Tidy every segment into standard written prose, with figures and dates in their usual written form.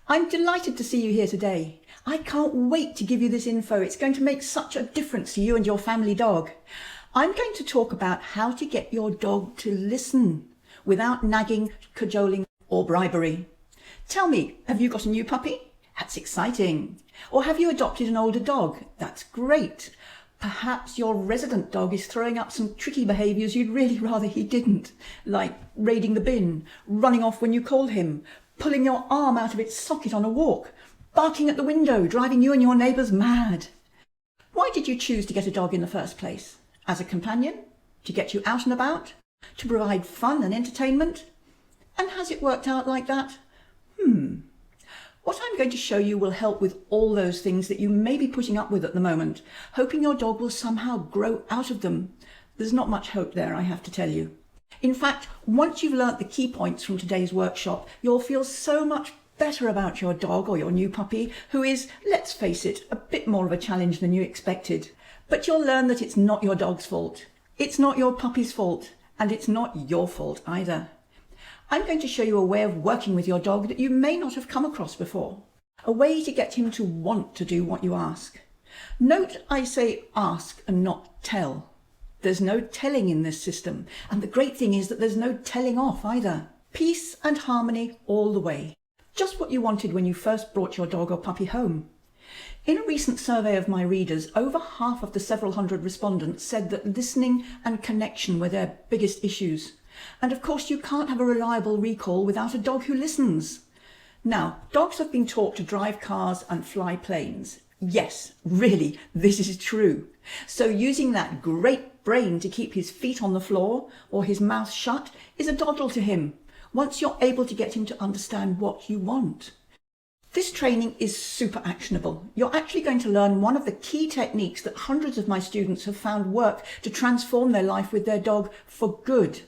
I'm delighted to see you here today. I can't wait to give you this info. It's going to make such a difference to you and your family dog. I'm going to talk about how to get your dog to listen without nagging, cajoling or bribery. Tell me, have you got a new puppy? That's exciting. Or have you adopted an older dog? That's great. Perhaps your resident dog is throwing up some tricky behaviours you'd really rather he didn't, like raiding the bin, running off when you call him, pulling your arm out of its socket on a walk, barking at the window, driving you and your neighbours mad. Why did you choose to get a dog in the first place? As a companion? To get you out and about? To provide fun and entertainment? And has it worked out like that? What I'm going to show you will help with all those things that you may be putting up with at the moment, hoping your dog will somehow grow out of them. There's not much hope there, I have to tell you. In fact, once you've learnt the key points from today's workshop, you'll feel so much better about your dog or your new puppy, who is, let's face it, a bit more of a challenge than you expected. But you'll learn that it's not your dog's fault, it's not your puppy's fault, and it's not your fault either. I'm going to show you a way of working with your dog that you may not have come across before. A way to get him to want to do what you ask. Note I say ask and not tell. There's no telling in this system, and the great thing is that there's no telling off either. Peace and harmony all the way. Just what you wanted when you first brought your dog or puppy home. In a recent survey of my readers, over half of the several hundred respondents said that listening and connection were their biggest issues. And of course you can't have a reliable recall without a dog who listens. Now, dogs have been taught to drive cars and fly planes. Yes, really, this is true. So using that great brain to keep his feet on the floor or his mouth shut is a doddle to him, once you're able to get him to understand what you want. This training is super actionable. You're actually going to learn one of the key techniques that hundreds of my students have found work to transform their life with their dog for good.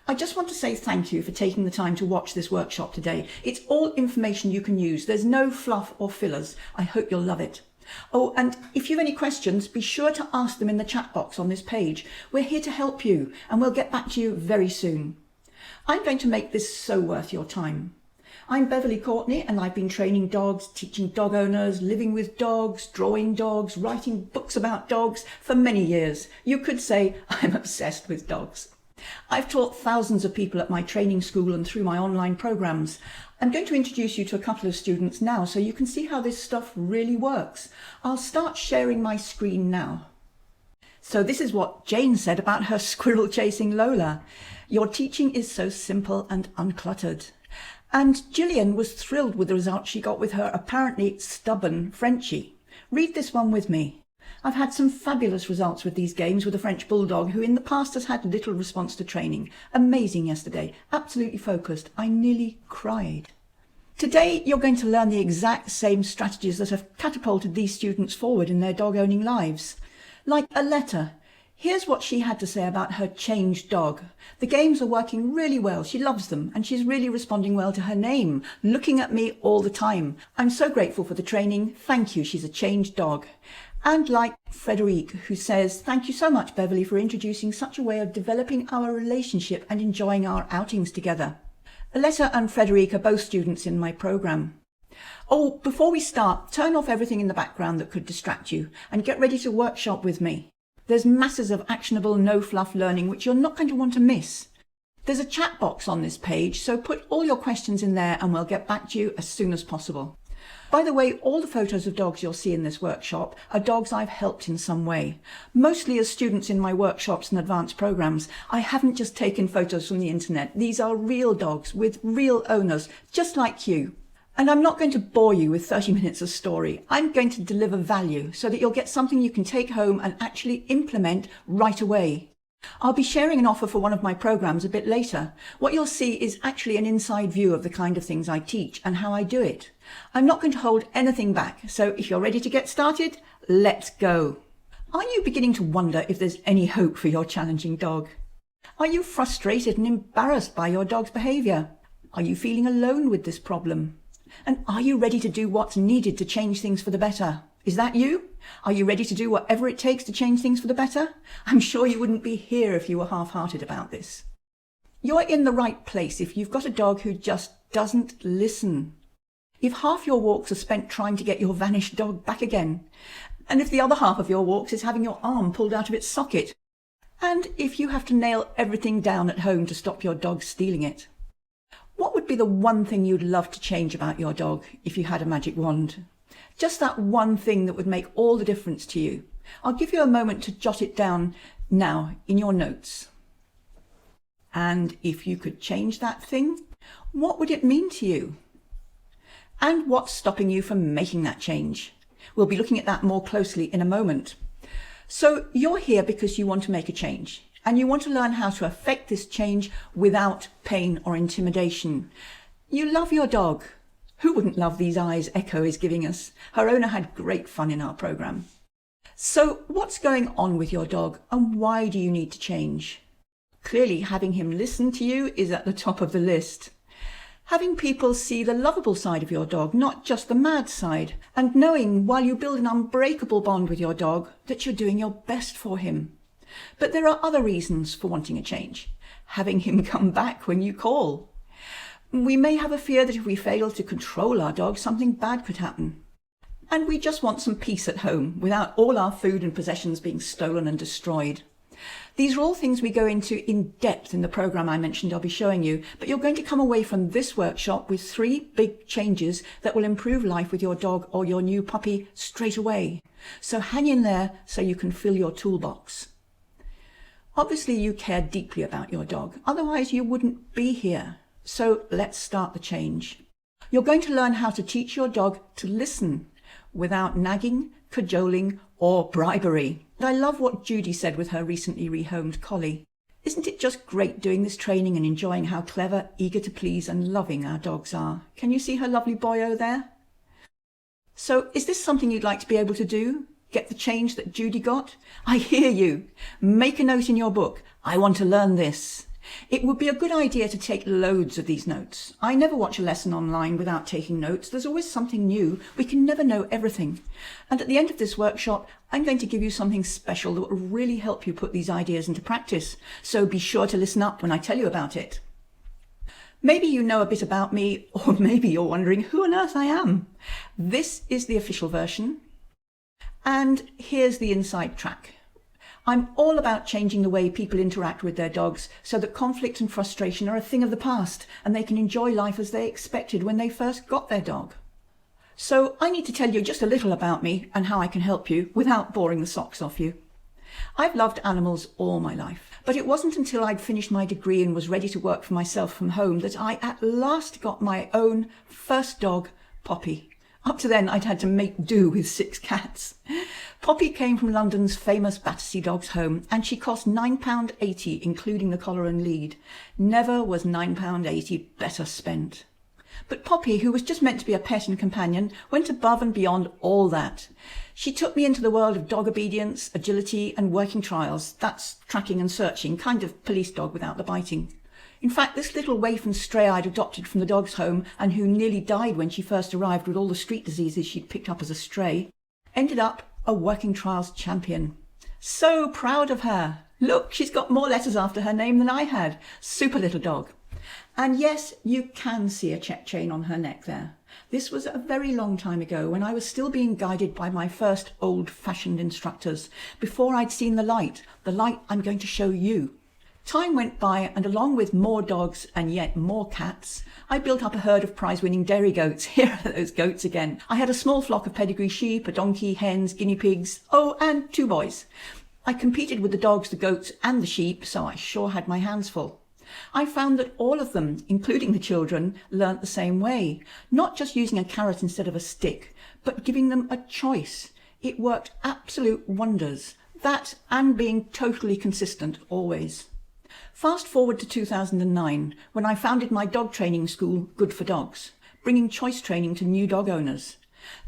I just want to say thank you for taking the time to watch this workshop today. It's all information you can use. There's no fluff or fillers. I hope you'll love it. Oh, and if you have any questions, be sure to ask them in the chat box on this page. We're here to help you, and we'll get back to you very soon. I'm going to make this so worth your time. I'm Beverly Courtney, and I've been training dogs, teaching dog owners, living with dogs, drawing dogs, writing books about dogs for many years. You could say I'm obsessed with dogs. I've taught thousands of people at my training school and through my online programs. I'm going to introduce you to a couple of students now so you can see how this stuff really works. I'll start sharing my screen now. So this is what Jane said about her squirrel chasing Lola. Your teaching is so simple and uncluttered. And Gillian was thrilled with the results she got with her apparently stubborn Frenchie. Read this one with me. I've had some fabulous results with these games with a French Bulldog who in the past has had little response to training. Amazing yesterday, absolutely focused. I nearly cried. Today you're going to learn the exact same strategies that have catapulted these students forward in their dog owning lives. Like a letter. Here's what she had to say about her changed dog. The games are working really well. She loves them and she's really responding well to her name, looking at me all the time. I'm so grateful for the training. Thank you. She's a changed dog. And like Frederique, who says, thank you so much, Beverly, for introducing such a way of developing our relationship and enjoying our outings together. Aletta and Frederique are both students in my program. Oh, before we start, turn off everything in the background that could distract you and get ready to workshop with me. There's masses of actionable, no-fluff learning which you're not going to want to miss. There's a chat box on this page, so put all your questions in there and we'll get back to you as soon as possible. By the way, all the photos of dogs you'll see in this workshop are dogs I've helped in some way. Mostly as students in my workshops and advanced programs. I haven't just taken photos from the internet. These are real dogs with real owners, just like you. And I'm not going to bore you with 30 minutes of story. I'm going to deliver value so that you'll get something you can take home and actually implement right away. I'll be sharing an offer for one of my programs a bit later. What you'll see is actually an inside view of the kind of things I teach and how I do it. I'm not going to hold anything back, so if you're ready to get started, let's go. Are you beginning to wonder if there's any hope for your challenging dog? Are you frustrated and embarrassed by your dog's behaviour? Are you feeling alone with this problem? And are you ready to do what's needed to change things for the better? Is that you? Are you ready to do whatever it takes to change things for the better? I'm sure you wouldn't be here if you were half-hearted about this. You're in the right place if you've got a dog who just doesn't listen. if half your walks are spent trying to get your vanished dog back again, and if the other half of your walks is having your arm pulled out of its socket, and if you have to nail everything down at home to stop your dog stealing it. What would be the one thing you'd love to change about your dog if you had a magic wand? Just that one thing that would make all the difference to you. I'll give you a moment to jot it down now in your notes. And if you could change that thing, what would it mean to you? And what's stopping you from making that change? We'll be looking at that more closely in a moment. So you're here because you want to make a change, and you want to learn how to affect this change without pain or intimidation. You love your dog. Who wouldn't love these eyes Echo is giving us? Her owner had great fun in our program. So what's going on with your dog, and why do you need to change? Clearly, having him listen to you is at the top of the list. Having people see the lovable side of your dog, not just the mad side, and knowing while you build an unbreakable bond with your dog that you're doing your best for him. But there are other reasons for wanting a change. Having him come back when you call. We may have a fear that if we fail to control our dog, something bad could happen. And we just want some peace at home without all our food and possessions being stolen and destroyed. These are all things we go into in depth in the program I mentioned I'll be showing you, but you're going to come away from this workshop with 3 big changes that will improve life with your dog or your new puppy straight away. So hang in there so you can fill your toolbox. Obviously you care deeply about your dog, otherwise you wouldn't be here. So let's start the change. You're going to learn how to teach your dog to listen without nagging, cajoling or bribery. And I love what Judy said with her recently rehomed collie. Isn't it just great doing this training and enjoying how clever, eager to please and loving our dogs are? Can you see her lovely boyo there? So is this something you'd like to be able to do? Get the change that Judy got? I hear you. Make a note in your book. I want to learn this. It would be a good idea to take loads of these notes. I never watch a lesson online without taking notes. There's always something new. We can never know everything. And at the end of this workshop, I'm going to give you something special that will really help you put these ideas into practice. So be sure to listen up when I tell you about it. Maybe you know a bit about me, or maybe you're wondering who on earth I am. This is the official version. And here's the inside track. I'm all about changing the way people interact with their dogs so that conflict and frustration are a thing of the past and they can enjoy life as they expected when they first got their dog. So I need to tell you just a little about me and how I can help you without boring the socks off you. I've loved animals all my life, but it wasn't until I'd finished my degree and was ready to work for myself from home that I at last got my own first dog, Poppy. Up to then, I'd had to make do with 6 cats. Poppy came from London's famous Battersea Dogs Home, and she cost £9.80, including the collar and lead. Never was £9.80 better spent. But Poppy, who was just meant to be a pet and companion, went above and beyond all that. She took me into the world of dog obedience, agility, and working trials. That's tracking and searching, kind of police dog without the biting. In fact, this little waif and stray I'd adopted from the dog's home and who nearly died when she first arrived with all the street diseases she'd picked up as a stray, ended up a working trials champion. So proud of her. Look, she's got more letters after her name than I had. Super little dog. And yes, you can see a check chain on her neck there. This was a very long time ago when I was still being guided by my first old-fashioned instructors, before I'd seen the light I'm going to show you. Time went by, and along with more dogs and yet more cats, I built up a herd of prize-winning dairy goats. Here are those goats again. I had a small flock of pedigree sheep, a donkey, hens, guinea pigs, oh, and 2 boys. I competed with the dogs, the goats, and the sheep, so I sure had my hands full. I found that all of them, including the children, learnt the same way, not just using a carrot instead of a stick, but giving them a choice. It worked absolute wonders. That and being totally consistent always. Fast forward to 2009, when I founded my dog training school, Good for Dogs, bringing choice training to new dog owners.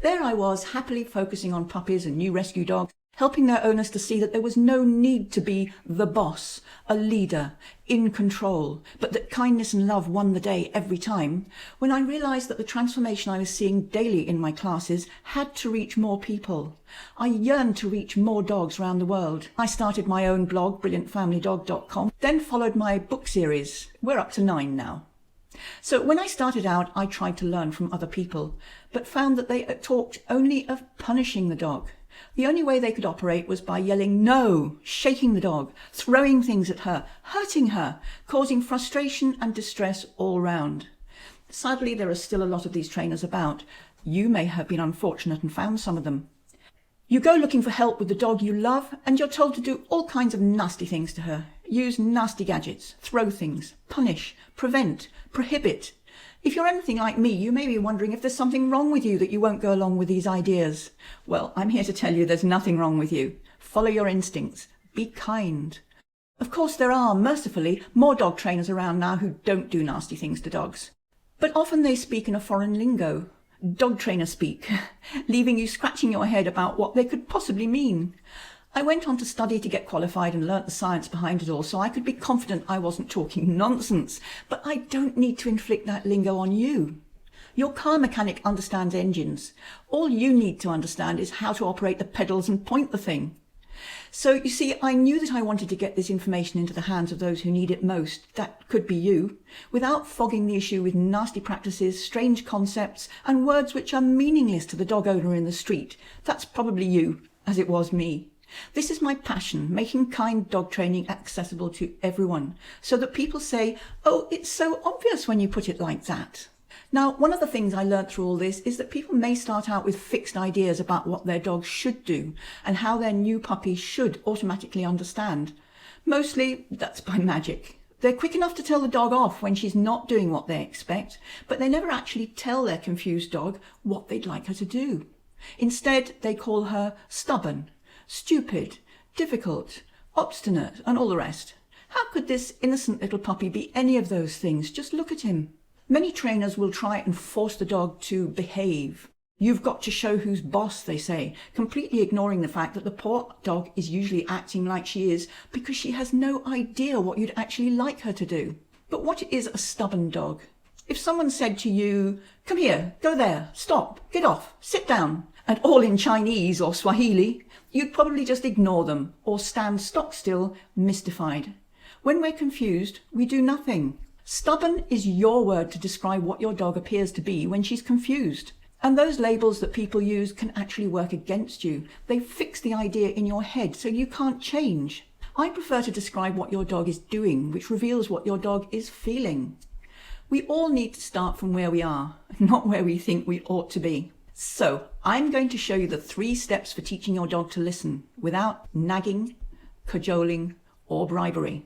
There I was, happily focusing on puppies and new rescue dogs, helping their owners to see that there was no need to be the boss, a leader, in control, but that kindness and love won the day every time, when I realised that the transformation I was seeing daily in my classes had to reach more people. I yearned to reach more dogs around the world. I started my own blog, brilliantfamilydog.com, then followed my book series. We're up to 9 now. So when I started out, I tried to learn from other people, but found that they talked only of punishing the dog. The only way they could operate was by yelling no, shaking the dog, throwing things at her, hurting her, causing frustration and distress all round. Sadly, there are still a lot of these trainers about. You may have been unfortunate and found some of them. You go looking for help with the dog you love, and you're told to do all kinds of nasty things to her. Use nasty gadgets, throw things, punish, prevent, prohibit. If you're anything like me, you may be wondering if there's something wrong with you that you won't go along with these ideas. Well, I'm here to tell you there's nothing wrong with you. Follow your instincts. Be kind. Of course, there are, mercifully, more dog trainers around now who don't do nasty things to dogs. But often they speak in a foreign lingo, dog trainer speak, leaving you scratching your head about what they could possibly mean. I went on to study to get qualified and learnt the science behind it all so I could be confident I wasn't talking nonsense, but I don't need to inflict that lingo on you. Your car mechanic understands engines. All you need to understand is how to operate the pedals and point the thing. So, you see, I knew that I wanted to get this information into the hands of those who need it most, that could be you, without fogging the issue with nasty practices, strange concepts, and words which are meaningless to the dog owner in the street. That's probably you, as it was me. This is my passion, making kind dog training accessible to everyone, so that people say, oh, it's so obvious when you put it like that. Now, one of the things I learnt through all this is that people may start out with fixed ideas about what their dog should do and how their new puppy should automatically understand. Mostly, that's by magic. They're quick enough to tell the dog off when she's not doing what they expect, but they never actually tell their confused dog what they'd like her to do. Instead, they call her stubborn, stupid, difficult, obstinate, and all the rest. How could this innocent little puppy be any of those things? Just look at him. Many trainers will try and force the dog to behave. You've got to show who's boss, they say, completely ignoring the fact that the poor dog is usually acting like she is because she has no idea what you'd actually like her to do. But what is a stubborn dog? If someone said to you, come here, go there, stop, get off, sit down, and all in Chinese or Swahili, you'd probably just ignore them or stand stock still, mystified. When we're confused, we do nothing. Stubborn is your word to describe what your dog appears to be when she's confused. And those labels that people use can actually work against you. They fix the idea in your head so you can't change. I prefer to describe what your dog is doing, which reveals what your dog is feeling. We all need to start from where we are, not where we think we ought to be. So, I'm going to show you the 3 steps for teaching your dog to listen without nagging, cajoling, or bribery.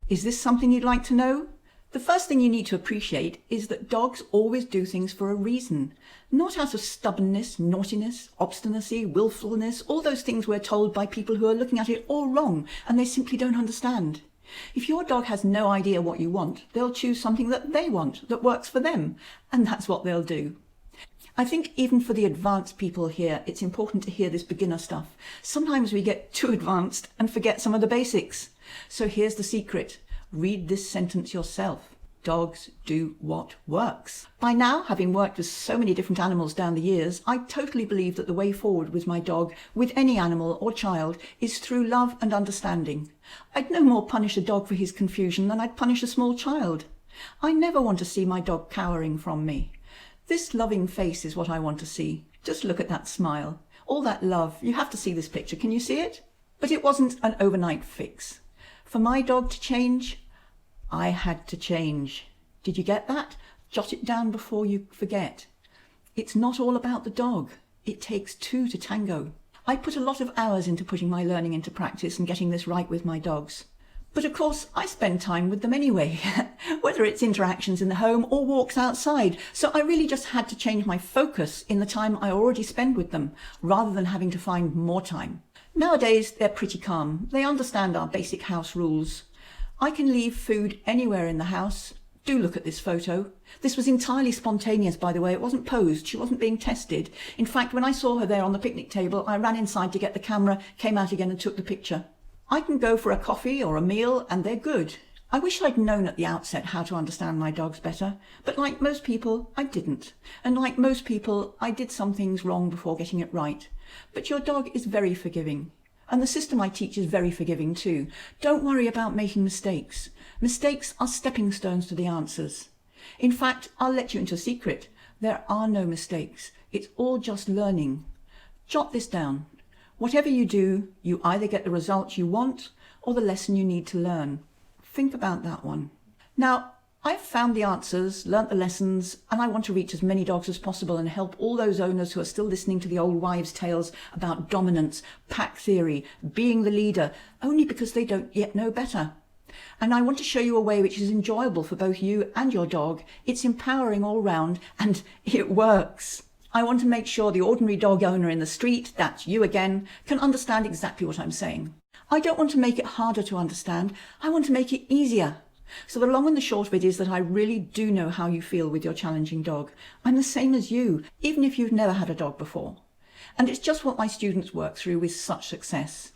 Is this something you'd like to know? The first thing you need to appreciate is that dogs always do things for a reason, not out of stubbornness, naughtiness, obstinacy, willfulness, all those things we're told by people who are looking at it all wrong and they simply don't understand. If your dog has no idea what you want, they'll choose something that they want, that works for them, and that's what they'll do. I think even for the advanced people here, it's important to hear this beginner stuff. Sometimes we get too advanced and forget some of the basics. So here's the secret. Read this sentence yourself. Dogs do what works. By now, having worked with so many different animals down the years, I totally believe that the way forward with my dog, with any animal or child, is through love and understanding. I'd no more punish a dog for his confusion than I'd punish a small child. I never want to see my dog cowering from me. This loving face is what I want to see. Just look at that smile. All that love. You have to see this picture. Can you see it? But it wasn't an overnight fix. For my dog to change, I had to change. Did you get that? Jot it down before you forget. It's not all about the dog. It takes 2 to tango. I put a lot of hours into putting my learning into practice and getting this right with my dogs. But of course, I spend time with them anyway, whether it's interactions in the home or walks outside. So I really just had to change my focus in the time I already spend with them, rather than having to find more time. Nowadays, they're pretty calm. They understand our basic house rules. I can leave food anywhere in the house. Do look at this photo. This was entirely spontaneous, by the way. It wasn't posed. She wasn't being tested. In fact, when I saw her there on the picnic table, I ran inside to get the camera, came out again and took the picture. I can go for a coffee or a meal and they're good. I wish I'd known at the outset how to understand my dogs better, but like most people, I didn't. And like most people, I did some things wrong before getting it right. But your dog is very forgiving. And the system I teach is very forgiving too. Don't worry about making mistakes. Mistakes are stepping stones to the answers. In fact, I'll let you into a secret. There are no mistakes. It's all just learning. Jot this down. Whatever you do, you either get the results you want or the lesson you need to learn. Think about that one. Now, I've found the answers, learnt the lessons, and I want to reach as many dogs as possible and help all those owners who are still listening to the old wives' tales about dominance, pack theory, being the leader, only because they don't yet know better. And I want to show you a way which is enjoyable for both you and your dog. It's empowering all round, and it works. I want to make sure the ordinary dog owner in the street, that's you again, can understand exactly what I'm saying. I don't want to make it harder to understand. I want to make it easier. So the long and the short of it is that I really do know how you feel with your challenging dog. I'm the same as you, even if you've never had a dog before. And it's just what my students work through with such success.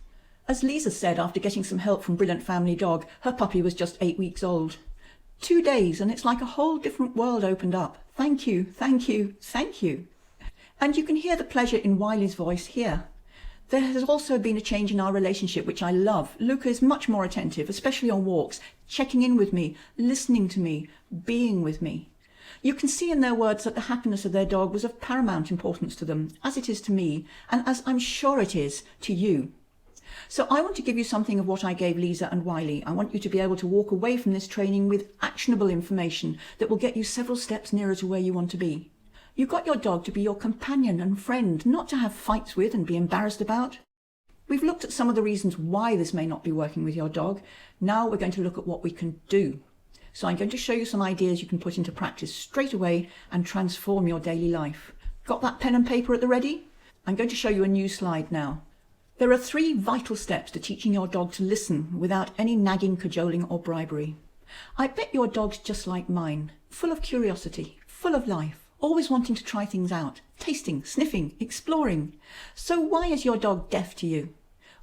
As Lisa said, after getting some help from Brilliant Family Dog, her puppy was just 8 weeks old. 2 days, and it's like a whole different world opened up. Thank you, thank you, thank you. And you can hear the pleasure in Wiley's voice here. There has also been a change in our relationship, which I love. Luca is much more attentive, especially on walks, checking in with me, listening to me, being with me. You can see in their words that the happiness of their dog was of paramount importance to them, as it is to me, and as I'm sure it is to you. So I want to give you something of what I gave Lisa and Wiley. I want you to be able to walk away from this training with actionable information that will get you several steps nearer to where you want to be. You got your dog to be your companion and friend, not to have fights with and be embarrassed about. We've looked at some of the reasons why this may not be working with your dog. Now we're going to look at what we can do. So I'm going to show you some ideas you can put into practice straight away and transform your daily life. Got that pen and paper at the ready? I'm going to show you a new slide now. There are 3 vital steps to teaching your dog to listen without any nagging, cajoling or bribery. I bet your dog's just like mine, full of curiosity, full of life. Always wanting to try things out, tasting, sniffing, exploring. So why is your dog deaf to you?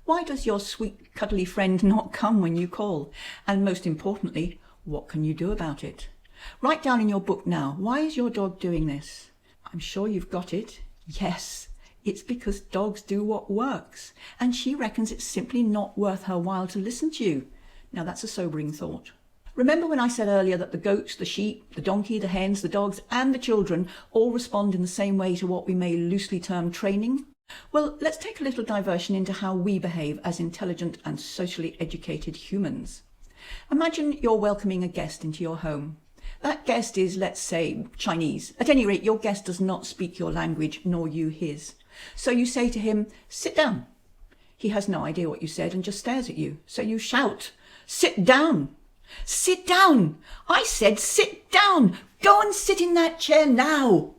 Why does your sweet, cuddly friend not come when you call? And most importantly, what can you do about it? Write down in your book now, why is your dog doing this? I'm sure you've got it. Yes, it's because dogs do what works. And she reckons it's simply not worth her while to listen to you. Now that's a sobering thought. Remember when I said earlier that the goats, the sheep, the donkey, the hens, the dogs and the children all respond in the same way to what we may loosely term training? Well, let's take a little diversion into how we behave as intelligent and socially educated humans. Imagine you're welcoming a guest into your home. That guest is, let's say, Chinese. At any rate, your guest does not speak your language, nor you his. So you say to him, "Sit down." He has no idea what you said and just stares at you. So you shout, "Sit down." "Sit down! I said sit down! Go and sit in that chair now!"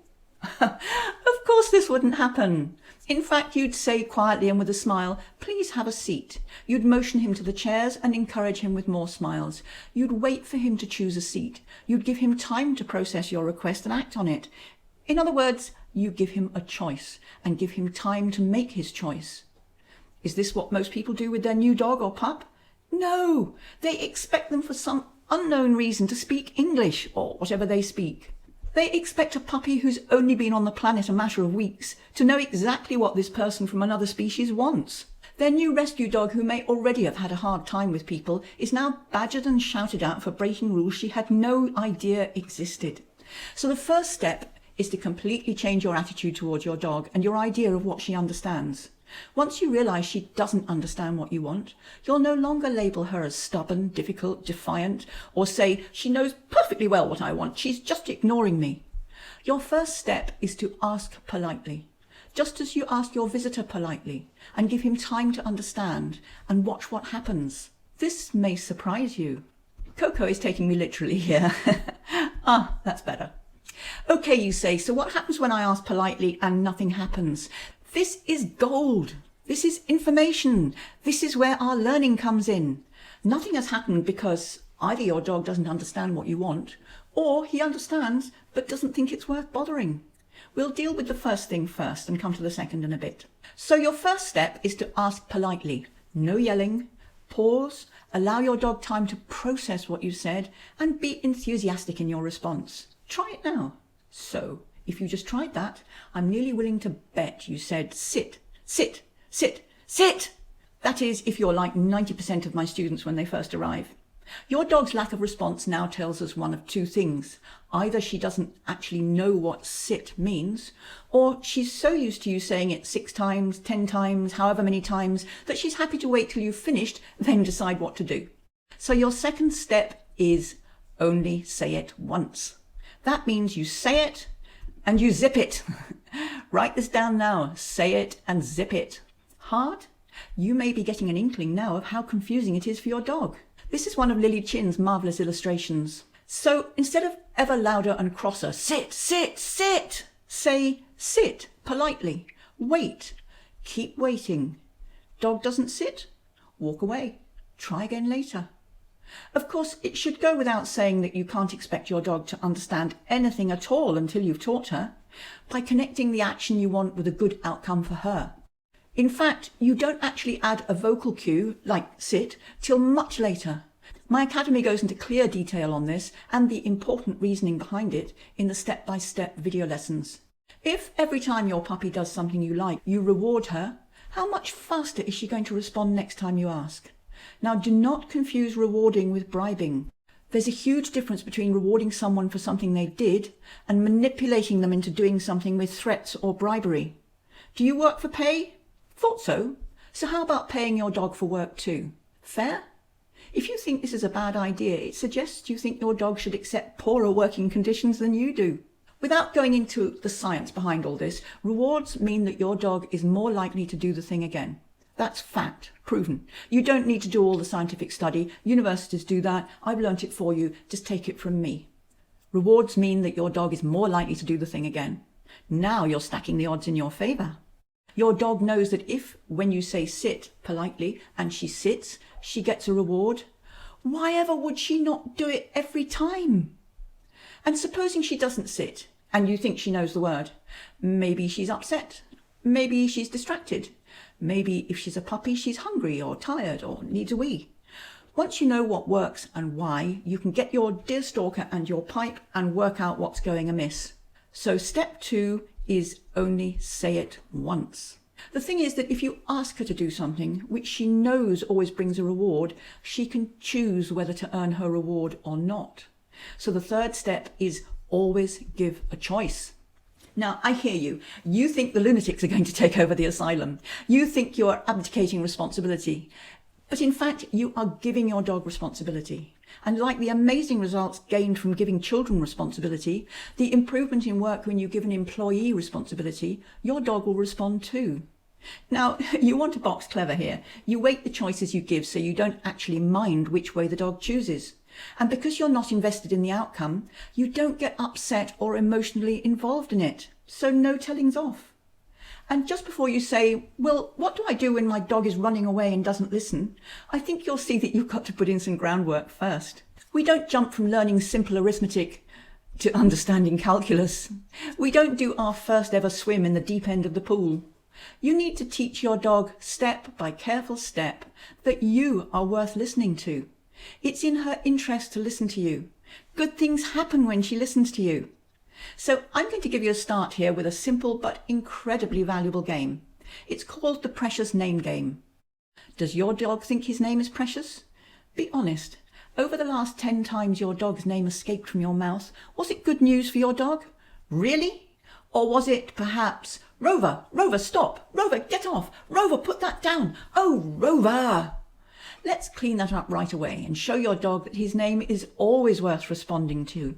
Of course this wouldn't happen. In fact, you'd say quietly and with a smile, "Please have a seat." You'd motion him to the chairs and encourage him with more smiles. You'd wait for him to choose a seat. You'd give him time to process your request and act on it. In other words, you give him a choice and give him time to make his choice. Is this what most people do with their new dog or pup? No, they expect them for some unknown reason to speak English or whatever they speak. They expect a puppy who's only been on the planet a matter of weeks to know exactly what this person from another species wants. Their new rescue dog, who may already have had a hard time with people, is now badgered and shouted at for breaking rules she had no idea existed. So the first step is to completely change your attitude towards your dog and your idea of what she understands. Once you realise she doesn't understand what you want, you'll no longer label her as stubborn, difficult, defiant, or say, "She knows perfectly well what I want, she's just ignoring me." Your first step is to ask politely, just as you ask your visitor politely, and give him time to understand, and watch what happens. This may surprise you. Coco is taking me literally here. That's better. Okay, you say, so what happens when I ask politely and nothing happens? This is gold. This is information. This is where our learning comes in. Nothing has happened because either your dog doesn't understand what you want, or he understands but doesn't think it's worth bothering. We'll deal with the first thing first and come to the second in a bit. So your first step is to ask politely. No yelling. Pause. Allow your dog time to process what you said and be enthusiastic in your response. Try it now. So, if you just tried that, I'm nearly willing to bet you said sit, sit, sit, sit. That is, if you're like 90% of my students when they first arrive. Your dog's lack of response now tells us one of two things. Either she doesn't actually know what sit means, or she's so used to you saying it 6 times, 10 times, however many times, that she's happy to wait till you've finished, then decide what to do. So your second step is only say it once. That means you say it and you zip it. Write this down now. Say it and zip it. Hard? You may be getting an inkling now of how confusing it is for your dog. This is one of Lily Chin's marvellous illustrations. So instead of ever louder and crosser, sit, sit, sit, say sit politely. Wait. Keep waiting. Dog doesn't sit? Walk away. Try again later. Of course, it should go without saying that you can't expect your dog to understand anything at all until you've taught her, by connecting the action you want with a good outcome for her. In fact, you don't actually add a vocal cue, like sit, till much later. My academy goes into clear detail on this and the important reasoning behind it in the step-by-step video lessons. If every time your puppy does something you like, you reward her, how much faster is she going to respond next time you ask? Now, do not confuse rewarding with bribing. There's a huge difference between rewarding someone for something they did and manipulating them into doing something with threats or bribery. Do you work for pay? Thought so. So how about paying your dog for work too? Fair? If you think this is a bad idea, it suggests you think your dog should accept poorer working conditions than you do. Without going into the science behind all this, rewards mean that your dog is more likely to do the thing again. That's fact, proven. You don't need to do all the scientific study. Universities do that. I've learnt it for you. Just take it from me. Rewards mean that your dog is more likely to do the thing again. Now you're stacking the odds in your favour. Your dog knows that if, when you say sit politely and she sits, she gets a reward, why ever would she not do it every time? And supposing she doesn't sit and you think she knows the word, maybe she's upset, maybe she's distracted. Maybe if she's a puppy, she's hungry or tired or needs a wee. Once you know what works and why, you can get your deer stalker and your pipe and work out what's going amiss. So step 2 is only say it once. The thing is that if you ask her to do something, which she knows always brings a reward, she can choose whether to earn her reward or not. So the third step is always give a choice. Now, I hear you. You think the lunatics are going to take over the asylum. You think you are abdicating responsibility. But in fact, you are giving your dog responsibility. And like the amazing results gained from giving children responsibility, the improvement in work when you give an employee responsibility, your dog will respond too. Now, you want to box clever here. You weight the choices you give so you don't actually mind which way the dog chooses. And because you're not invested in the outcome, you don't get upset or emotionally involved in it. So no tellings off. And just before you say, well, what do I do when my dog is running away and doesn't listen? I think you'll see that you've got to put in some groundwork first. We don't jump from learning simple arithmetic to understanding calculus. We don't do our first ever swim in the deep end of the pool. You need to teach your dog step by careful step that you are worth listening to. It's in her interest to listen to you. Good things happen when she listens to you. So I'm going to give you a start here with a simple but incredibly valuable game. It's called the Precious Name Game. Does your dog think his name is precious? Be honest. Over the last 10 times your dog's name escaped from your mouth, was it good news for your dog? Really? Or was it perhaps, Rover, Rover, stop, Rover, get off, Rover, put that down, oh, Rover. Let's clean that up right away and show your dog that his name is always worth responding to.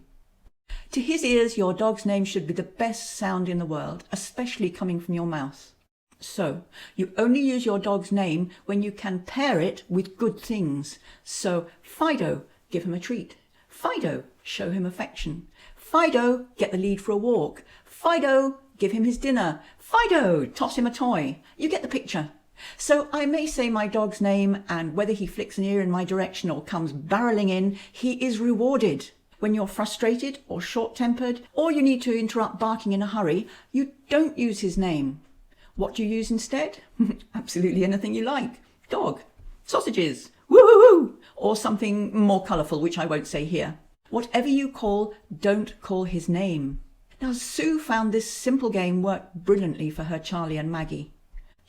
To his ears, your dog's name should be the best sound in the world, especially coming from your mouth. So, you only use your dog's name when you can pair it with good things. So, Fido, give him a treat. Fido, show him affection. Fido, get the lead for a walk. Fido, give him his dinner. Fido, toss him a toy. You get the picture. So I may say my dog's name, and whether he flicks an ear in my direction or comes barreling in, he is rewarded. When you're frustrated or short-tempered, or you need to interrupt barking in a hurry, you don't use his name. What do you use instead? Absolutely anything you like. Dog, sausages, woo-hoo-hoo, or something more colourful, which I won't say here. Whatever you call, don't call his name. Now, Sue found this simple game worked brilliantly for her Charlie and Maggie.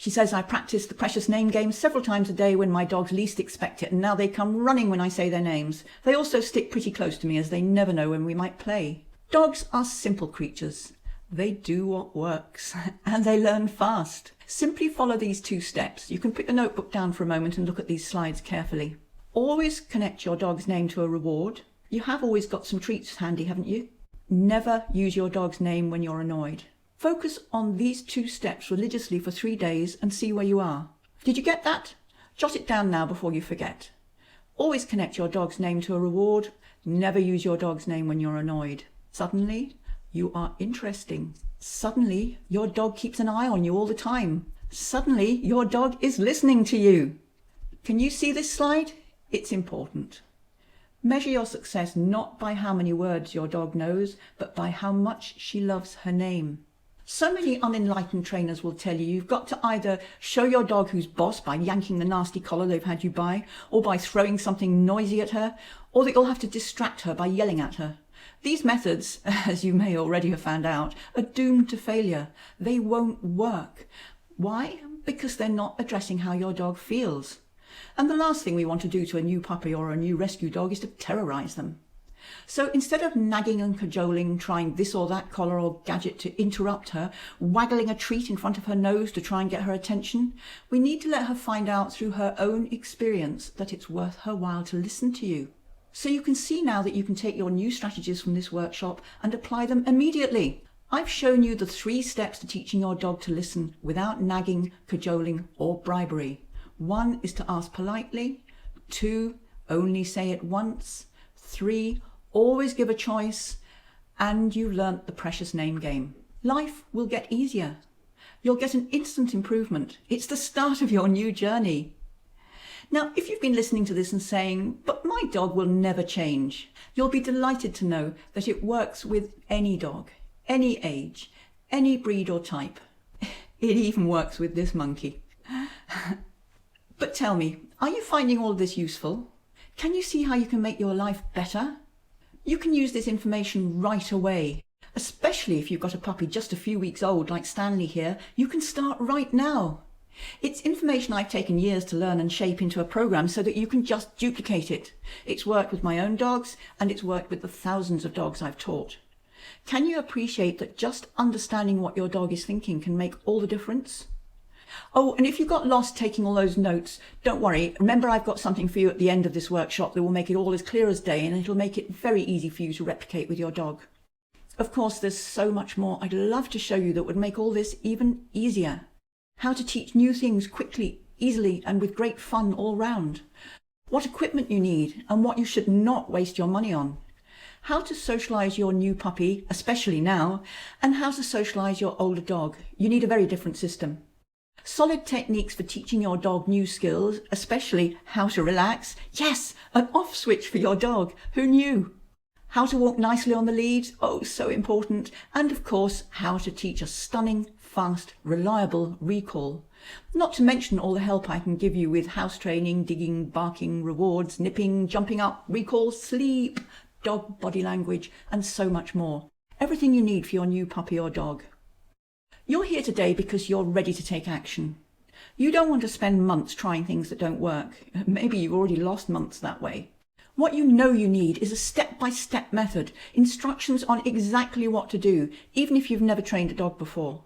She says I practice the precious name game several times a day when my dogs least expect it, and now they come running when I say their names. They also stick pretty close to me as they never know when we might play. Dogs are simple creatures. They do what works, and they learn fast. Simply follow these 2 steps. You can put your notebook down for a moment and look at these slides carefully. Always connect your dog's name to a reward. You have always got some treats handy, haven't you? Never use your dog's name when you're annoyed. Focus on these 2 steps religiously for 3 days and see where you are. Did you get that? Jot it down now before you forget. Always connect your dog's name to a reward. Never use your dog's name when you're annoyed. Suddenly, you are interesting. Suddenly, your dog keeps an eye on you all the time. Suddenly, your dog is listening to you. Can you see this slide? It's important. Measure your success not by how many words your dog knows, but by how much she loves her name. So many unenlightened trainers will tell you you've got to either show your dog who's boss by yanking the nasty collar they've had you buy, or by throwing something noisy at her, or that you'll have to distract her by yelling at her. These methods, as you may already have found out, are doomed to failure. They won't work. Why? Because they're not addressing how your dog feels. And the last thing we want to do to a new puppy or a new rescue dog is to terrorize them. So instead of nagging and cajoling, trying this or that collar or gadget to interrupt her, waggling a treat in front of her nose to try and get her attention, we need to let her find out through her own experience that it's worth her while to listen to you. So you can see now that you can take your new strategies from this workshop and apply them immediately. I've shown you the 3 steps to teaching your dog to listen without nagging, cajoling or bribery. 1 is to ask politely. 2, only say it once. 3, always give a choice. And you've learnt the precious name game. Life will get easier. You'll get an instant improvement. It's the start of your new journey. Now, if you've been listening to this and saying, but my dog will never change, you'll be delighted to know that it works with any dog, any age, any breed or type. It even works with this monkey. But tell me, are you finding all of this useful? Can you see how you can make your life better? You can use this information right away, especially if you've got a puppy just a few weeks old like Stanley here. You can start right now. It's information I've taken years to learn and shape into a program so that you can just duplicate it. It's worked with my own dogs and it's worked with the thousands of dogs I've taught. Can you appreciate that just understanding what your dog is thinking can make all the difference? Oh, and if you got lost taking all those notes, don't worry. Remember, I've got something for you at the end of this workshop that will make it all as clear as day, and it'll make it very easy for you to replicate with your dog. Of course, there's so much more I'd love to show you that would make all this even easier. How to teach new things quickly, easily, and with great fun all round. What equipment you need and what you should not waste your money on. How to socialize your new puppy, especially now, and how to socialize your older dog. You need a very different system. Solid techniques for teaching your dog new skills, especially how to relax. Yes, an off switch for your dog. Who knew? How to walk nicely on the lead. Oh, so important. And of course, how to teach a stunning, fast, reliable recall. Not to mention all the help I can give you with house training, digging, barking, rewards, nipping, jumping up, recall, sleep, dog body language, and so much more. Everything you need for your new puppy or dog. You're here today because you're ready to take action. You don't want to spend months trying things that don't work. Maybe you've already lost months that way. What you know you need is a step-by-step method, instructions on exactly what to do, even if you've never trained a dog before.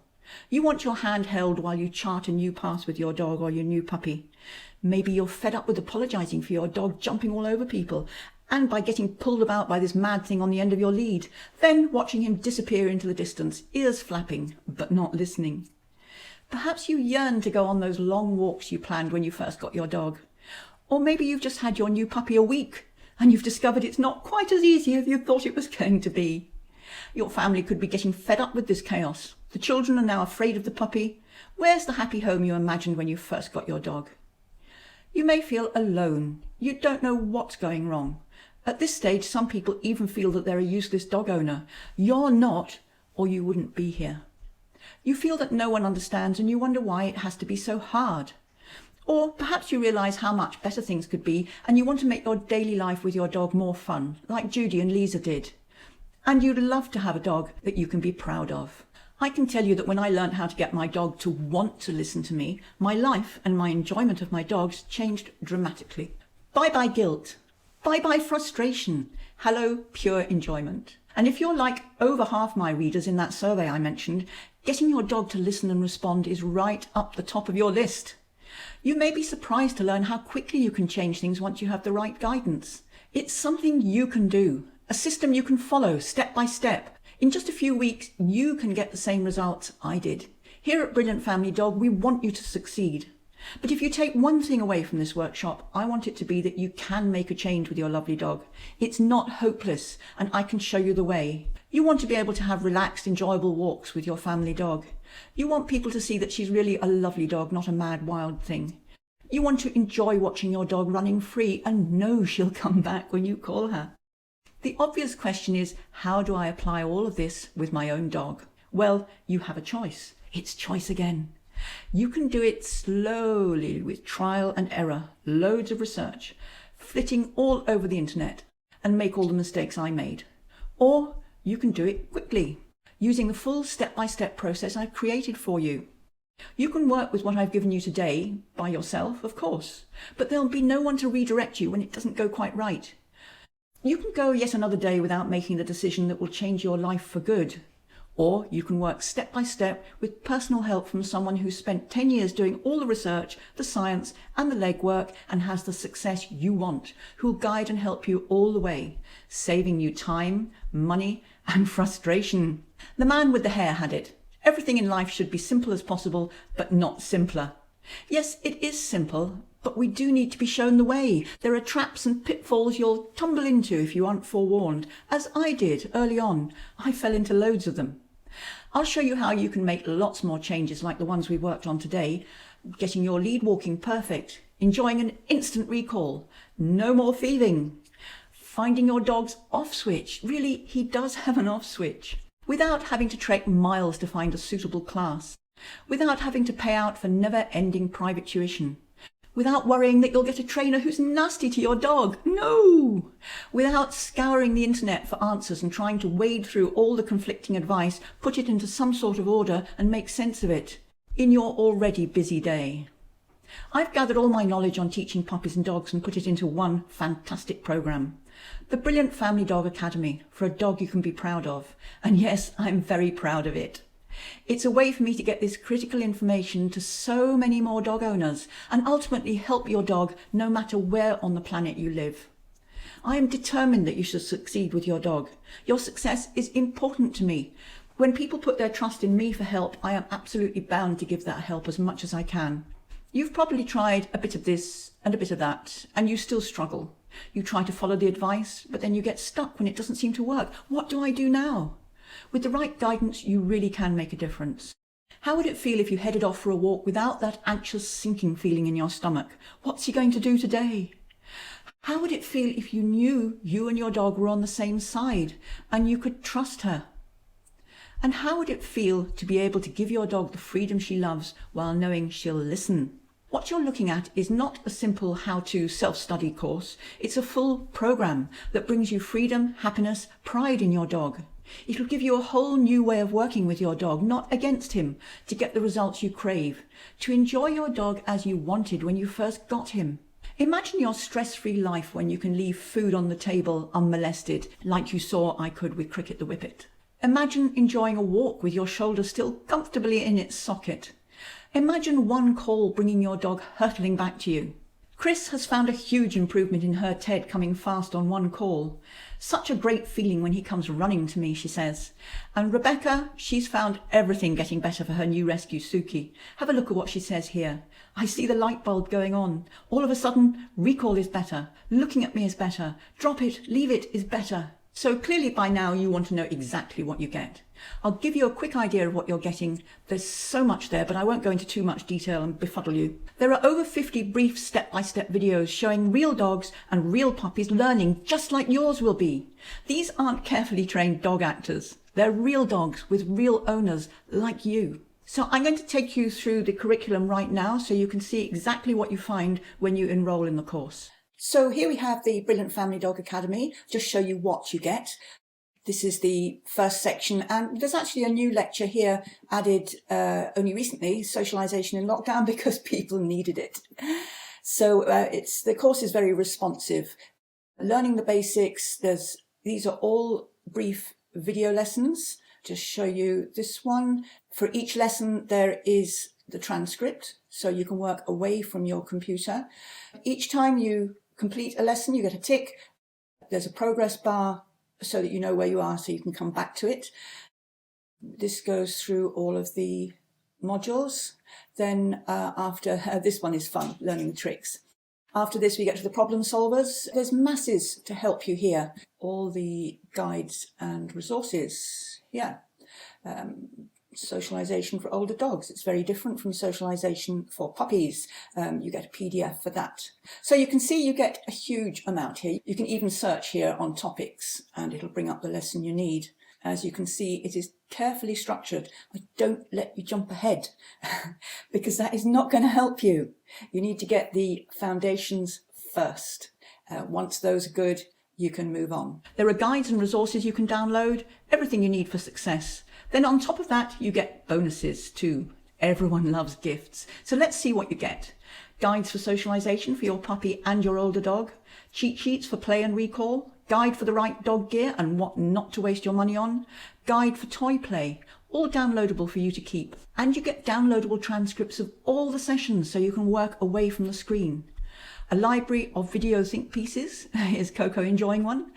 You want your hand held while you chart a new path with your dog or your new puppy. Maybe you're fed up with apologizing for your dog jumping all over people and by getting pulled about by this mad thing on the end of your lead, then watching him disappear into the distance, ears flapping, but not listening. Perhaps you yearn to go on those long walks you planned when you first got your dog. Or maybe you've just had your new puppy a week and you've discovered it's not quite as easy as you thought it was going to be. Your family could be getting fed up with this chaos. The children are now afraid of the puppy. Where's the happy home you imagined when you first got your dog? You may feel alone. You don't know what's going wrong. At this stage, some people even feel that they're a useless dog owner. You're not, or you wouldn't be here. You feel that no one understands and you wonder why it has to be so hard. Or perhaps you realise how much better things could be and you want to make your daily life with your dog more fun, like Judy and Lisa did. And you'd love to have a dog that you can be proud of. I can tell you that when I learned how to get my dog to want to listen to me, my life and my enjoyment of my dogs changed dramatically. Bye-bye guilt. Bye-bye frustration. Hello, pure enjoyment. And if you're like over half my readers in that survey I mentioned, getting your dog to listen and respond is right up the top of your list. You may be surprised to learn how quickly you can change things once you have the right guidance. It's something you can do, a system you can follow step by step. In just a few weeks, you can get the same results I did. Here at Brilliant Family Dog, we want you to succeed. But if you take one thing away from this workshop, I want it to be that you can make a change with your lovely dog. It's not hopeless, and I can show you the way. You want to be able to have relaxed, enjoyable walks with your family dog. You want people to see that she's really a lovely dog, not a mad, wild thing. You want to enjoy watching your dog running free and know she'll come back when you call her. The obvious question is, how do I apply all of this with my own dog? Well, you have a choice. It's choice again. You can do it slowly with trial and error, loads of research, flitting all over the internet, and make all the mistakes I made. Or you can do it quickly, using the full step-by-step process I've created for you. You can work with what I've given you today by yourself, of course, but there'll be no one to redirect you when it doesn't go quite right. You can go yet another day without making the decision that will change your life for good. Or you can work step by step with personal help from someone who's spent 10 years doing all the research, the science and the legwork and has the success you want, who'll guide and help you all the way, saving you time, money and frustration. The man with the hair had it. Everything in life should be simple as possible, but not simpler. Yes, it is simple, but we do need to be shown the way. There are traps and pitfalls you'll tumble into if you aren't forewarned, as I did early on. I fell into loads of them. I'll show you how you can make lots more changes like the ones we worked on today, getting your lead walking perfect, enjoying an instant recall, no more thieving, finding your dog's off switch. Really, he does have an off switch. Without having to trek miles to find a suitable class, without having to pay out for never-ending private tuition, without worrying that you'll get a trainer who's nasty to your dog. No! Without scouring the internet for answers and trying to wade through all the conflicting advice, put it into some sort of order and make sense of it in your already busy day. I've gathered all my knowledge on teaching puppies and dogs and put it into one fantastic program. The Brilliant Family Dog Academy, for a dog you can be proud of. And yes, I'm very proud of it. It's a way for me to get this critical information to so many more dog owners and ultimately help your dog no matter where on the planet you live. I am determined that you should succeed with your dog. Your success is important to me. When people put their trust in me for help, I am absolutely bound to give that help as much as I can. You've probably tried a bit of this and a bit of that, and you still struggle. You try to follow the advice, but then you get stuck when it doesn't seem to work. What do I do now? With the right guidance, you really can make a difference. How would it feel if you headed off for a walk without that anxious sinking feeling in your stomach? What's he going to do today? How would it feel if you knew you and your dog were on the same side and you could trust her? And how would it feel to be able to give your dog the freedom she loves while knowing she'll listen? What you're looking at is not a simple how-to self-study course. It's a full program that brings you freedom, happiness, pride in your dog. It'll give you a whole new way of working with your dog, not against him, to get the results you crave, to enjoy your dog as you wanted when you first got him. Imagine your stress-free life when you can leave food on the table unmolested, like you saw I could with Cricket the Whippet. Imagine enjoying a walk with your shoulder still comfortably in its socket. Imagine one call bringing your dog hurtling back to you. Chris has found a huge improvement in her Ted coming fast on one call. Such a great feeling when he comes running to me, she says. And Rebecca, she's found everything getting better for her new rescue, Suki. Have a look at what she says here. I see the light bulb going on. All of a sudden, recall is better. Looking at me is better. Drop it, leave it is better. So clearly by now you want to know exactly what you get. I'll give you a quick idea of what you're getting. There's so much there, but I won't go into too much detail and befuddle you. There are over 50 brief step-by-step videos showing real dogs and real puppies learning just like yours will be. These aren't carefully trained dog actors. They're real dogs with real owners like you. So I'm going to take you through the curriculum right now so you can see exactly what you find when you enroll in the course. So here we have the Brilliant Family Dog Academy. Just show you what you get. This is the first section, and there's actually a new lecture here added only recently, socialisation in lockdown, because people needed it. So the course is very responsive. Learning the basics, these are all brief video lessons. Just show you this one. For each lesson there is the transcript, so you can work away from your computer. Each time you complete a lesson, you get a tick. There's a progress bar so that you know where you are, so you can come back to it. This goes through all of the modules. Then after this one is fun, learning the tricks. After this, we get to the problem solvers. There's masses to help you here. All the guides and resources. Yeah. Socialisation for older dogs. It's very different from socialisation for puppies. You get a PDF for that. So you can see you get a huge amount here. You can even search here on topics and it'll bring up the lesson you need. As you can see, it is carefully structured. I don't let you jump ahead because that is not going to help you. You need to get the foundations first. Once those are good, you can move on. There are guides and resources you can download, everything you need for success. Then on top of that, you get bonuses too. Everyone loves gifts. So let's see what you get. Guides for socialisation for your puppy and your older dog. Cheat sheets for play and recall. Guide for the right dog gear and what not to waste your money on. Guide for toy play. All downloadable for you to keep. And you get downloadable transcripts of all the sessions so you can work away from the screen. A library of video think pieces, is Coco enjoying one,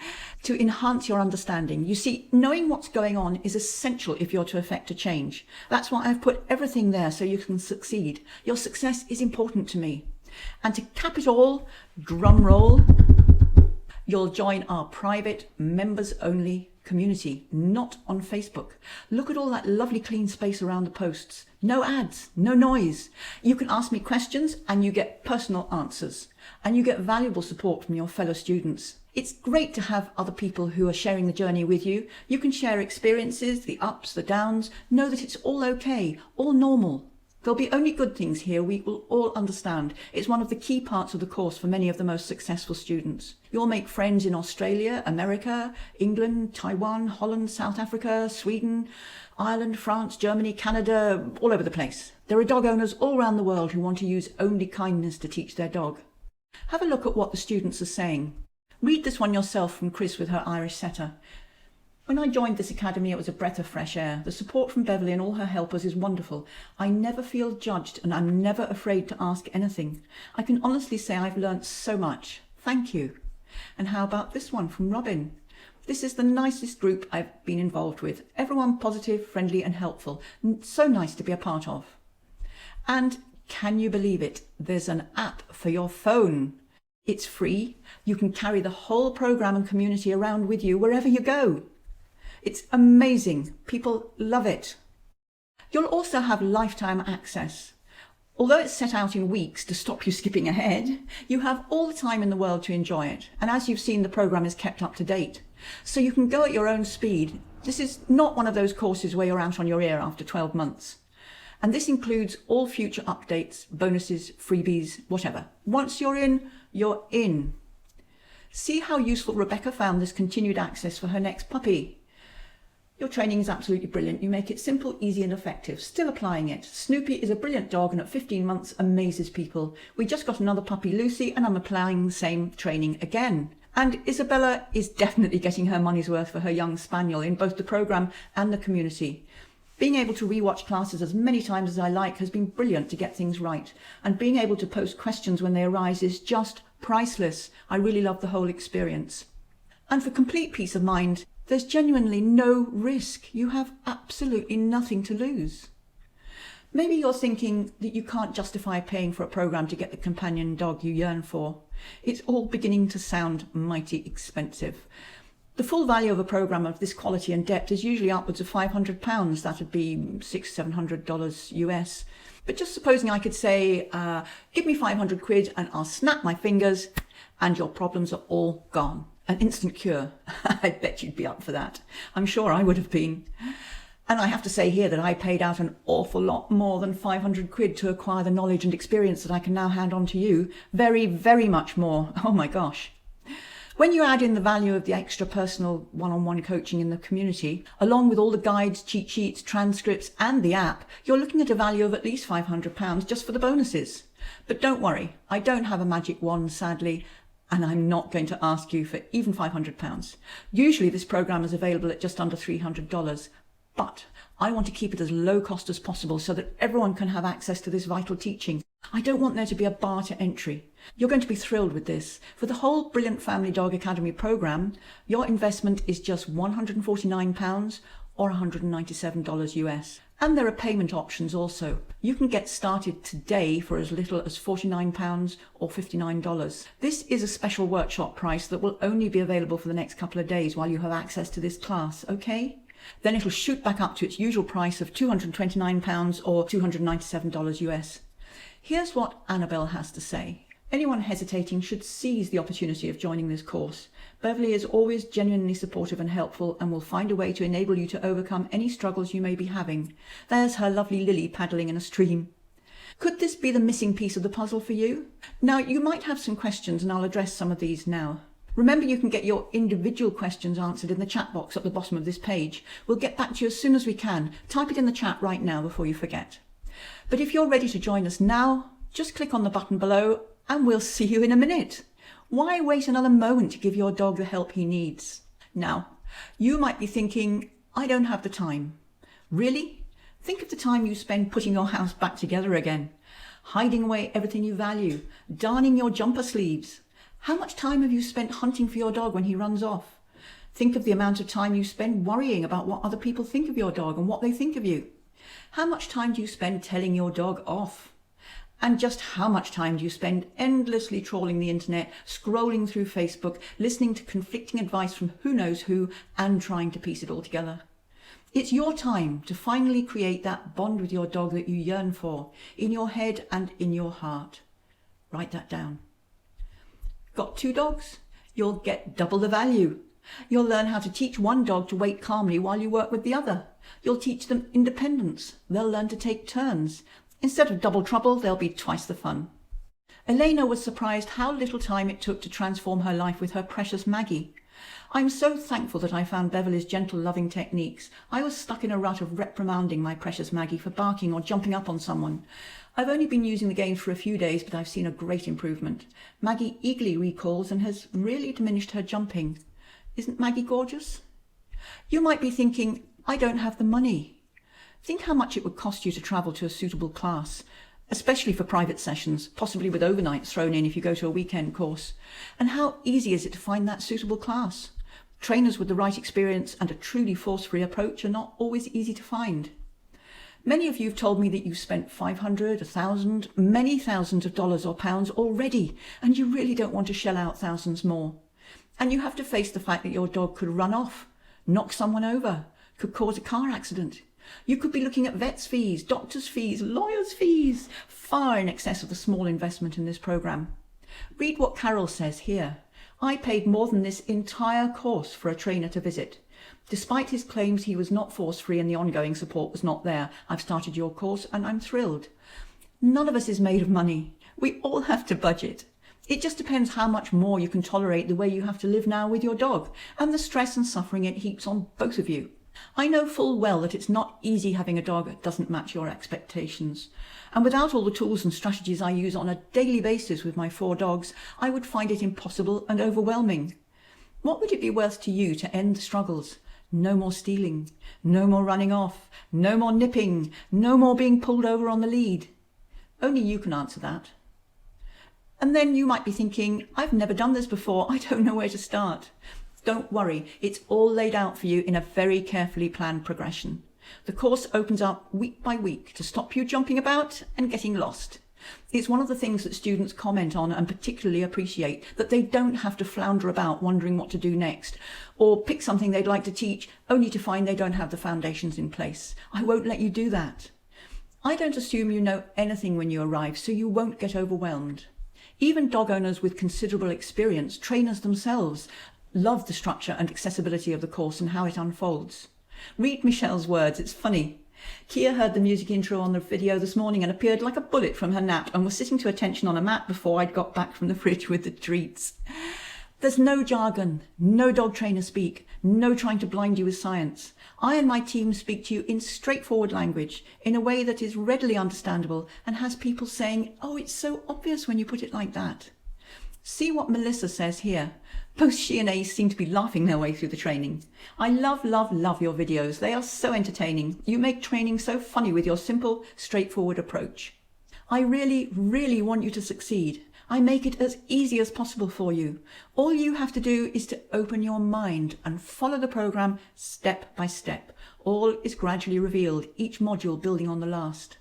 to enhance your understanding. You see, knowing what's going on is essential if you're to effect a change. That's why I've put everything there so you can succeed. Your success is important to me. And to cap it all, drum roll, you'll join our private members-only community, not on Facebook. Look at all that lovely clean space around the posts. No ads, no noise. You can ask me questions and you get personal answers. And you get valuable support from your fellow students. It's great to have other people who are sharing the journey with you. You can share experiences, the ups, the downs. Know that it's all okay, all normal. There'll be only good things here, we will all understand. It's one of the key parts of the course for many of the most successful students. You'll make friends in Australia, America, England, Taiwan, Holland, South Africa, Sweden, Ireland, France, Germany, Canada, all over the place. There are dog owners all around the world who want to use only kindness to teach their dog. Have a look at what the students are saying. Read this one yourself from Chris with her Irish setter. When I joined this academy, it was a breath of fresh air. The support from Beverly and all her helpers is wonderful. I never feel judged and I'm never afraid to ask anything. I can honestly say I've learnt so much. Thank you. And how about this one from Robin? This is the nicest group I've been involved with. Everyone positive, friendly and helpful. So nice to be a part of. And can you believe it? There's an app for your phone. It's free. You can carry the whole program and community around with you wherever you go. It's amazing. People love it. You'll also have lifetime access. Although it's set out in weeks to stop you skipping ahead, you have all the time in the world to enjoy it. And as you've seen, the program is kept up to date. So you can go at your own speed. This is not one of those courses where you're out on your ear after 12 months. And this includes all future updates, bonuses, freebies, whatever. Once you're in, you're in. See how useful Rebecca found this continued access for her next puppy. Your training is absolutely brilliant. You make it simple, easy and effective. Still applying it. Snoopy is a brilliant dog and at 15 months amazes people. We just got another puppy, Lucy, and I'm applying the same training again. And Isabella is definitely getting her money's worth for her young spaniel in both the programme and the community. Being able to rewatch classes as many times as I like has been brilliant to get things right. And being able to post questions when they arise is just priceless. I really love the whole experience. And for complete peace of mind, there's genuinely no risk. You have absolutely nothing to lose. Maybe you're thinking that you can't justify paying for a program to get the companion dog you yearn for. It's all beginning to sound mighty expensive. The full value of a program of this quality and depth is usually upwards of £500. That would be $600-700 US. But just supposing I could say, give me 500 quid and I'll snap my fingers and your problems are all gone. An instant cure. I bet you'd be up for that. I'm sure I would have been. And I have to say here that I paid out an awful lot more than 500 quid to acquire the knowledge and experience that I can now hand on to you. Very, very much more. Oh my gosh. When you add in the value of the extra personal one-on-one coaching in the community, along with all the guides, cheat sheets, transcripts, and the app, you're looking at a value of at least £500 just for the bonuses. But don't worry, I don't have a magic wand, sadly, and I'm not going to ask you for even £500. Usually this program is available at just under $300, but I want to keep it as low cost as possible so that everyone can have access to this vital teaching. I don't want there to be a bar to entry. You're going to be thrilled with this. For the whole Brilliant Family Dog Academy program, your investment is just £149 or $197 US. And there are payment options also. You can get started today for as little as £49 or $59. This is a special workshop price that will only be available for the next couple of days while you have access to this class, okay? Then it'll shoot back up to its usual price of £229 or $297 US. Here's what Annabelle has to say. Anyone hesitating should seize the opportunity of joining this course. Beverly is always genuinely supportive and helpful and will find a way to enable you to overcome any struggles you may be having. There's her lovely Lily paddling in a stream. Could this be the missing piece of the puzzle for you? Now, you might have some questions and I'll address some of these now. Remember, you can get your individual questions answered in the chat box at the bottom of this page. We'll get back to you as soon as we can. Type it in the chat right now before you forget. But if you're ready to join us now, just click on the button below and we'll see you in a minute. Why wait another moment to give your dog the help he needs? Now, you might be thinking, I don't have the time. Really? Think of the time you spend putting your house back together again, hiding away everything you value, darning your jumper sleeves. How much time have you spent hunting for your dog when he runs off? Think of the amount of time you spend worrying about what other people think of your dog and what they think of you. How much time do you spend telling your dog off? And just how much time do you spend endlessly trawling the internet, scrolling through Facebook, listening to conflicting advice from who knows who, and trying to piece it all together? It's your time to finally create that bond with your dog that you yearn for, in your head and in your heart. Write that down. Got 2 dogs? You'll get double the value. You'll learn how to teach one dog to wait calmly while you work with the other. You'll teach them independence. They'll learn to take turns. Instead of double trouble, there'll be twice the fun. Elena was surprised how little time it took to transform her life with her precious Maggie. I'm so thankful that I found Beverly's gentle, loving techniques. I was stuck in a rut of reprimanding my precious Maggie for barking or jumping up on someone. I've only been using the games for a few days, but I've seen a great improvement. Maggie eagerly recalls and has really diminished her jumping. Isn't Maggie gorgeous? You might be thinking, I don't have the money. Think how much it would cost you to travel to a suitable class, especially for private sessions, possibly with overnights thrown in if you go to a weekend course. And how easy is it to find that suitable class? Trainers with the right experience and a truly force-free approach are not always easy to find. Many of you have told me that you've spent $500, $1,000, many thousands of dollars or pounds already, and you really don't want to shell out thousands more. And you have to face the fact that your dog could run off, knock someone over, could cause a car accident. You could be looking at vets' fees, doctors' fees, lawyers' fees, far in excess of the small investment in this program. Read what Carol says here. I paid more than this entire course for a trainer to visit. Despite his claims he was not force-free and the ongoing support was not there, I've started your course and I'm thrilled. None of us is made of money. We all have to budget. It just depends how much more you can tolerate the way you have to live now with your dog and the stress and suffering it heaps on both of you. I know full well that it's not easy having a dog that doesn't match your expectations. And without all the tools and strategies I use on a daily basis with my 4 dogs, I would find it impossible and overwhelming. What would it be worth to you to end the struggles? No more stealing, no more running off, no more nipping, no more being pulled over on the lead. Only you can answer that. And then you might be thinking, I've never done this before, I don't know where to start. Don't worry, it's all laid out for you in a very carefully planned progression. The course opens up week by week to stop you jumping about and getting lost. It's one of the things that students comment on and particularly appreciate, that they don't have to flounder about wondering what to do next, or pick something they'd like to teach only to find they don't have the foundations in place. I won't let you do that. I don't assume you know anything when you arrive, so you won't get overwhelmed. Even dog owners with considerable experience, trainers themselves, love the structure and accessibility of the course and how it unfolds. Read Michelle's words, it's funny. Kia heard the music intro on the video this morning and appeared like a bullet from her nap and was sitting to attention on a mat before I'd got back from the fridge with the treats. There's no jargon, no dog trainer speak, no trying to blind you with science. I and my team speak to you in straightforward language, in a way that is readily understandable and has people saying, "Oh, it's so obvious when you put it like that." See what Melissa says here. Both she and Ace seem to be laughing their way through the training. I love, love, love your videos. They are so entertaining. You make training so funny with your simple, straightforward approach. I really, really want you to succeed. I make it as easy as possible for you. All you have to do is to open your mind and follow the program step by step. All is gradually revealed, each module building on the last.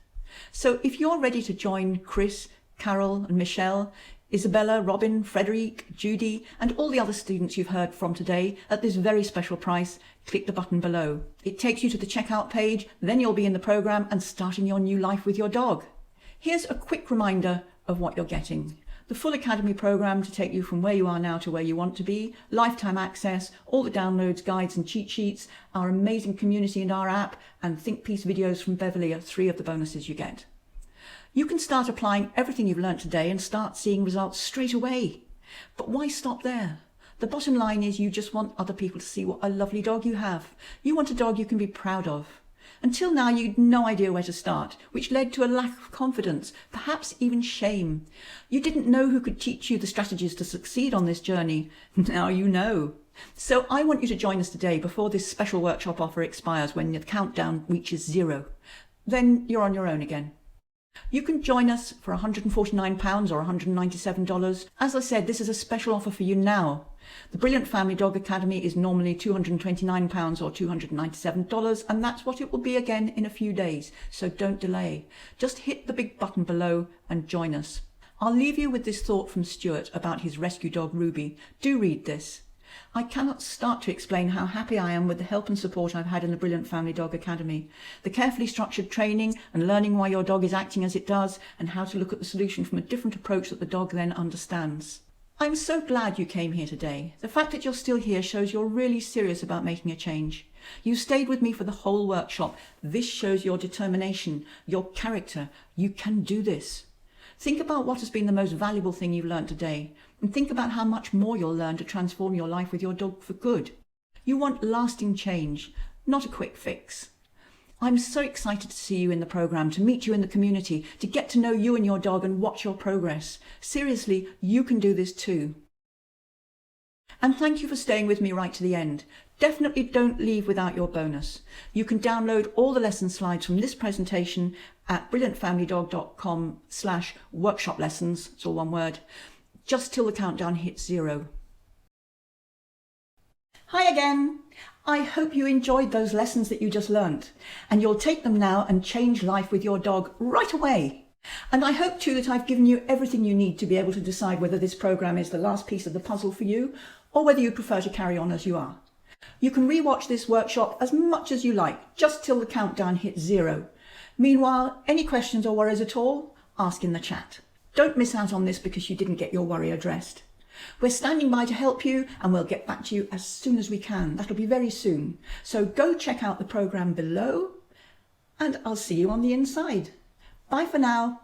So if you're ready to join Chris, Carol and Michelle, Isabella, Robin, Frederic, Judy and all the other students you've heard from today at this very special price, click the button below. It takes you to the checkout page, then you'll be in the program and starting your new life with your dog. Here's a quick reminder of what you're getting. The full Academy program to take you from where you are now to where you want to be, lifetime access, all the downloads, guides and cheat sheets, our amazing community and our app, and think piece videos from Beverly are 3 of the bonuses you get. You can start applying everything you've learnt today and start seeing results straight away. But why stop there? The bottom line is you just want other people to see what a lovely dog you have. You want a dog you can be proud of. Until now, you'd no idea where to start, which led to a lack of confidence, perhaps even shame. You didn't know who could teach you the strategies to succeed on this journey. Now you know. So I want you to join us today before this special workshop offer expires when the countdown reaches 0. Then you're on your own again. You can join us for £149 or $197. As I said, this is a special offer for you now. The Brilliant Family Dog Academy is normally £229 or $297, and that's what it will be again in a few days, so don't delay. Just hit the big button below and join us. I'll leave you with this thought from Stuart about his rescue dog Ruby. Do read this. I cannot start to explain how happy I am with the help and support I've had in the Brilliant Family Dog Academy. The carefully structured training and learning why your dog is acting as it does and how to look at the solution from a different approach that the dog then understands. I'm so glad you came here today. The fact that you're still here shows you're really serious about making a change. You stayed with me for the whole workshop. This shows your determination, your character. You can do this. Think about what has been the most valuable thing you've learned today, and think about how much more you'll learn to transform your life with your dog for good. You want lasting change, not a quick fix. I'm so excited to see you in the program, to meet you in the community, to get to know you and your dog and watch your progress. Seriously, you can do this too. And thank you for staying with me right to the end. Definitely don't leave without your bonus. You can download all the lesson slides from this presentation at brilliantfamilydog.com/workshop lessons, it's all one word, just till the countdown hits 0. Hi again. I hope you enjoyed those lessons that you just learnt, and you'll take them now and change life with your dog right away. And I hope too that I've given you everything you need to be able to decide whether this program is the last piece of the puzzle for you, or whether you prefer to carry on as you are. You can rewatch this workshop as much as you like, just till the countdown hits 0. Meanwhile, any questions or worries at all, ask in the chat. Don't miss out on this because you didn't get your worry addressed. We're standing by to help you, and we'll get back to you as soon as we can. That'll be very soon. So go check out the program below, and I'll see you on the inside. Bye for now.